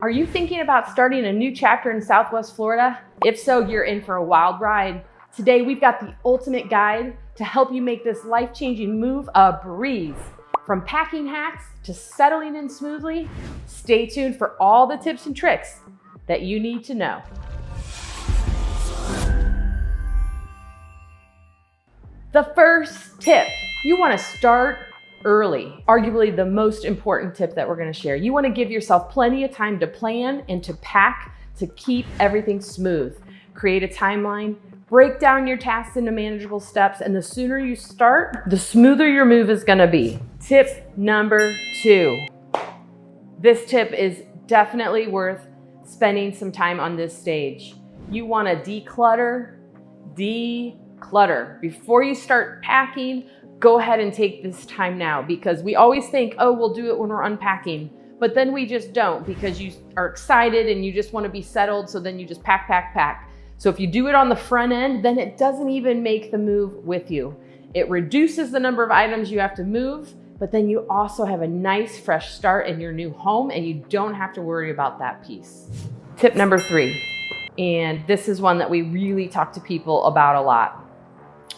Are you thinking about starting a new chapter in Southwest Florida? If so, you're in for a wild ride. Today, we've got the ultimate guide to help you make this life-changing move a breeze. From packing hacks to settling in smoothly, stay tuned for all the tips and tricks that you need to know. The first tip, you want to start early. Arguably the most important tip that we're going to share. You want to give yourself plenty of time to plan and to pack to keep everything smooth. Create a timeline, break down your tasks into manageable steps, and the sooner you start, the smoother your move is going to be. Tip number 2. This tip is definitely worth spending some time on this stage. You want to declutter. Before you start packing, go ahead and take this time now, because we always think, oh, we'll do it when we're unpacking, but then we just don't, because you are excited and you just want to be settled, so then you just pack. So if you do it on the front end, then it doesn't even make the move with you. It reduces the number of items you have to move, but then you also have a nice fresh start in your new home and you don't have to worry about that piece. Tip number 3, and this is one that we really talk to people about a lot.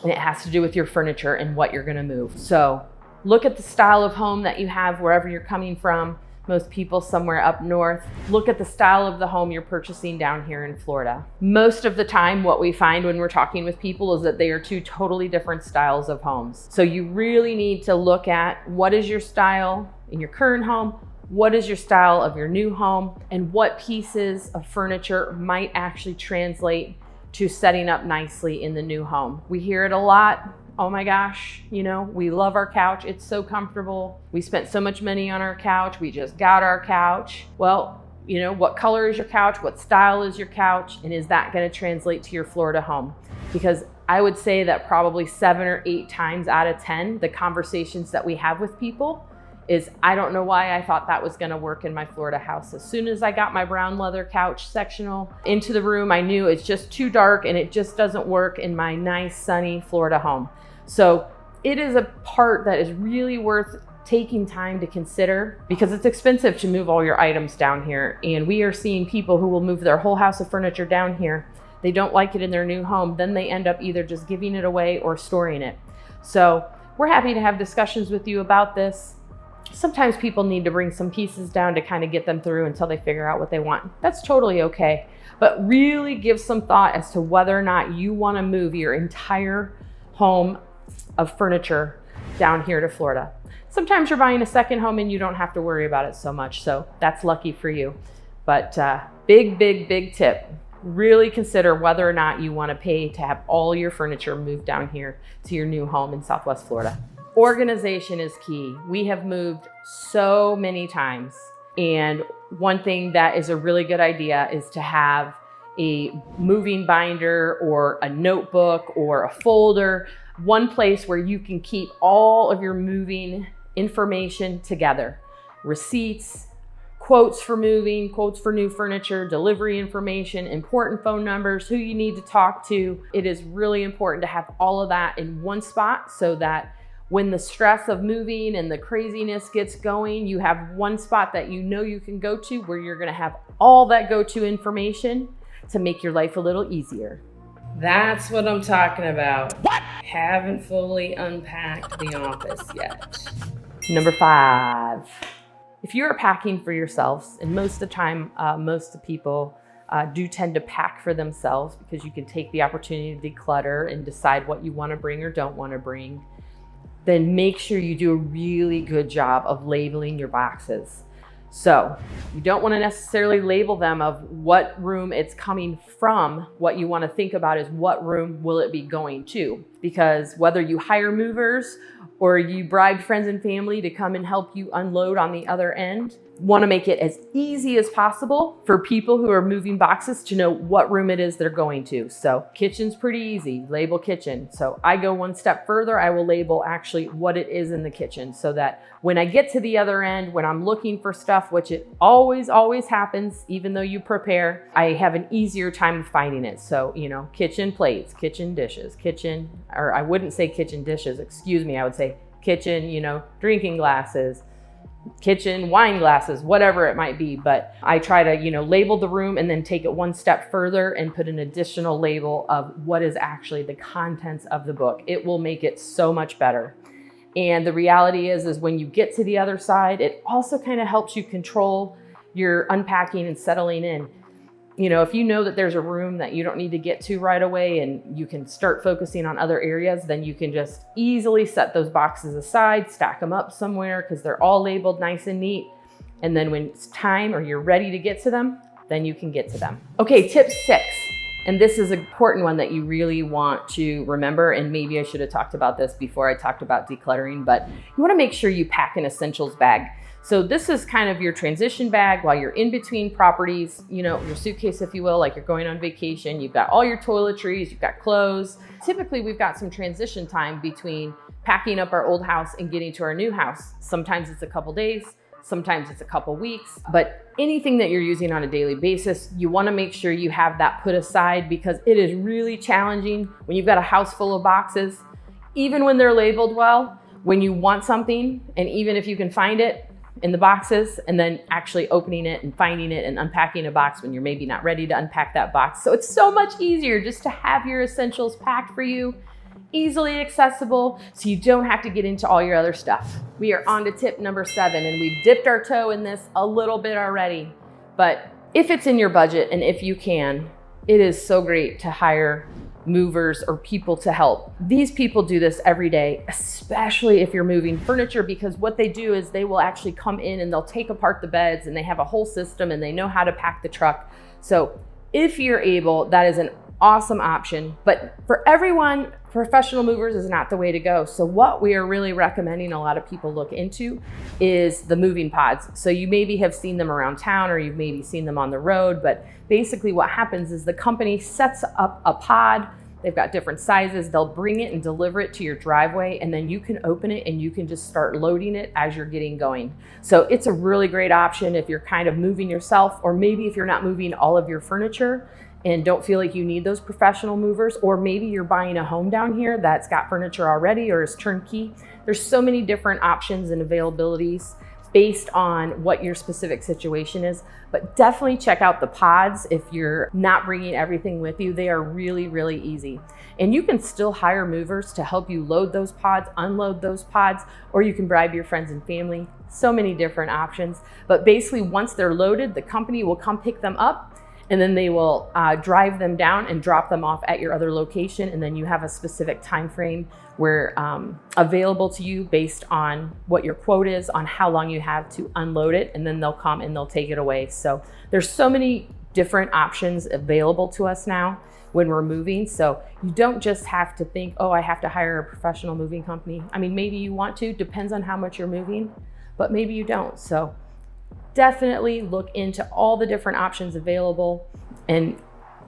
And it has to do with your furniture and what you're gonna move. So look at the style of home that you have wherever you're coming from. Most people somewhere up north. Look at the style of the home you're purchasing down here in Florida. Most of the time, what we find when we're talking with people is that they are two totally different styles of homes. So you really need to look at what is your style in your current home, what is your style of your new home, and what pieces of furniture might actually translate to setting up nicely in the new home. We hear it a lot. Oh my gosh, we love our couch. It's so comfortable. We spent so much money on our couch. We just got our couch. Well, what color is your couch? What style is your couch? And is that going to translate to your Florida home? Because I would say that probably 7 or 8 times out of 10, the conversations that we have with people is, I don't know why I thought that was gonna work in my Florida house. As soon as I got my brown leather couch sectional into the room, I knew it's just too dark and it just doesn't work in my nice sunny Florida home. So it is a part that is really worth taking time to consider, because it's expensive to move all your items down here. And we are seeing people who will move their whole house of furniture down here. They don't like it in their new home. Then they end up either just giving it away or storing it. So we're happy to have discussions with you about this. Sometimes people need to bring some pieces down to kind of get them through until they figure out what they want. That's totally okay. But really give some thought as to whether or not you want to move your entire home of furniture down here to Florida. Sometimes you're buying a second home and you don't have to worry about it so much. So that's lucky for you. But big tip. Really consider whether or not you want to pay to have all your furniture moved down here to your new home in Southwest Florida. Organization is key. We have moved so many times, and one thing that is a really good idea is to have a moving binder or a notebook or a folder, one place where you can keep all of your moving information together. Receipts, quotes for moving, quotes for new furniture, delivery information, important phone numbers, who you need to talk to. It is really important to have all of that in one spot, so that when the stress of moving and the craziness gets going, you have one spot that you can go to, where you're gonna have all that go-to information to make your life a little easier. That's what I'm talking about. What? Haven't fully unpacked the office yet. Number 5, if you're packing for yourselves, and most of the time, most of the people do tend to pack for themselves, because you can take the opportunity to declutter and decide what you wanna bring or don't wanna bring, then make sure you do a really good job of labeling your boxes. So you don't want to necessarily label them of what room it's coming from. What you want to think about is, what room will it be going to? Because whether you hire movers or you bribe friends and family to come and help you unload on the other end, want to make it as easy as possible for people who are moving boxes to know what room it is they're going to. So kitchen's pretty easy, label kitchen. So I go one step further, I will label actually what it is in the kitchen, so that when I get to the other end, when I'm looking for stuff, which it always happens, even though you prepare, I have an easier time finding it. So, kitchen plates, kitchen dishes, or I wouldn't say kitchen dishes, excuse me, I would say kitchen, drinking glasses, kitchen, wine glasses, whatever it might be. But I try to, label the room and then take it one step further and put an additional label of what is actually the contents of the book. It will make it so much better. And the reality is when you get to the other side, it also kind of helps you control your unpacking and settling in. If you know that there's a room that you don't need to get to right away and you can start focusing on other areas, then you can just easily set those boxes aside, stack them up somewhere because they're all labeled nice and neat. And then when it's time or you're ready to get to them, then you can get to them. Okay, tip 6. And this is an important one that you really want to remember. And maybe I should have talked about this before I talked about decluttering, but you want to make sure you pack an essentials bag. So this is kind of your transition bag while you're in between properties, your suitcase, if you will, like you're going on vacation. You've got all your toiletries, you've got clothes. Typically, we've got some transition time between packing up our old house and getting to our new house. Sometimes it's a couple days, sometimes it's a couple weeks, but anything that you're using on a daily basis, you want to make sure you have that put aside because it is really challenging when you've got a house full of boxes, even when they're labeled well, when you want something, and even if you can find it in the boxes and then actually opening it and finding it and unpacking a box when you're maybe not ready to unpack that box. So it's so much easier just to have your essentials packed for you, easily accessible, so you don't have to get into all your other stuff. We are on to tip number 7, and we've dipped our toe in this a little bit already, but if it's in your budget and if you can, it is so great to hire movers or people to help. These people do this every day, especially if you're moving furniture, because what they do is they will actually come in and they'll take apart the beds and they have a whole system and they know how to pack the truck. So if you're able, that is an awesome option. But for everyone, professional movers is not the way to go. So what we are really recommending a lot of people look into is the moving pods. So you maybe have seen them around town or you've maybe seen them on the road, but basically what happens is the company sets up a pod. They've got different sizes. They'll bring it and deliver it to your driveway, and then you can open it and you can just start loading it as you're getting going. So it's a really great option if you're kind of moving yourself, or maybe if you're not moving all of your furniture and don't feel like you need those professional movers, or maybe you're buying a home down here that's got furniture already or is turnkey. There's so many different options and availabilities based on what your specific situation is, but definitely check out the pods if you're not bringing everything with you. They are really, really easy. And you can still hire movers to help you load those pods, unload those pods, or you can bribe your friends and family. So many different options. But basically, once they're loaded, the company will come pick them up, and then they will drive them down and drop them off at your other location. And then you have a specific time frame where available to you based on what your quote is on how long you have to unload it. And then they'll come and they'll take it away. So there's so many different options available to us now when we're moving. So you don't just have to think, oh, I have to hire a professional moving company. I mean, maybe you want to, depends on how much you're moving, but maybe you don't. So definitely look into all the different options available, and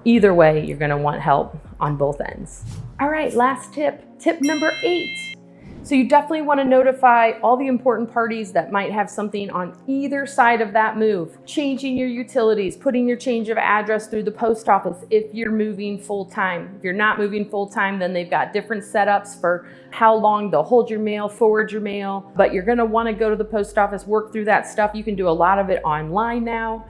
either way, you're going to want help on both ends. All right, last tip, tip number 8. So you definitely want to notify all the important parties that might have something on either side of that move. Changing your utilities, putting your change of address through the post office if you're moving full-time. If you're not moving full-time, then they've got different setups for how long they'll hold your mail, forward your mail, but you're going to want to go to the post office, work through that stuff. You can do a lot of it online now.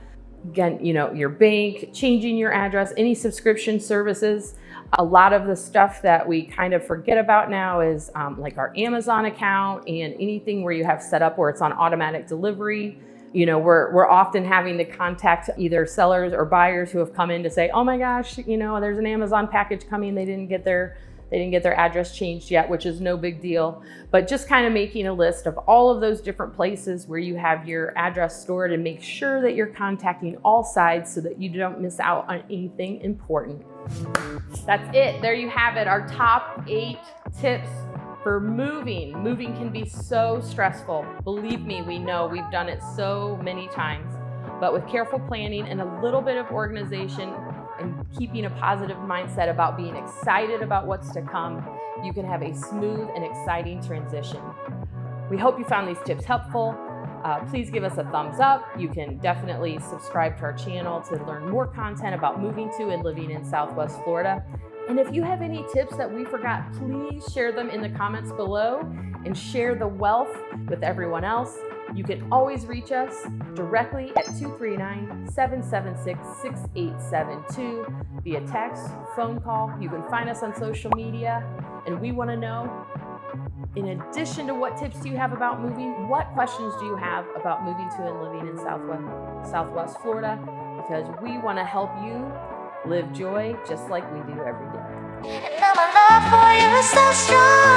Again, your bank, changing your address, any subscription services. A lot of the stuff that we kind of forget about now is like our Amazon account and anything where you have set up where it's on automatic delivery. We're often having to contact either sellers or buyers who have come in to say, oh my gosh, there's an Amazon package coming. They didn't get their address changed yet, which is no big deal. But just kind of making a list of all of those different places where you have your address stored, and make sure that you're contacting all sides so that you don't miss out on anything important. That's it. There you have it. Our top 8 tips for moving. Moving can be so stressful. Believe me, we know, we've done it so many times. But with careful planning and a little bit of organization and keeping a positive mindset about being excited about what's to come, you can have a smooth and exciting transition. We hope you found these tips helpful. Please give us a thumbs up. You can definitely subscribe to our channel to learn more content about moving to and living in Southwest Florida. And if you have any tips that we forgot, please share them in the comments below and share the wealth with everyone else. You can always reach us directly at 239-776-6872 via text, phone call. You can find us on social media, and we want to know, in addition to what tips do you have about moving, what questions do you have about moving to and living in Southwest Florida? Because we want to help you live joy just like we do every day. And now my love for you is so strong.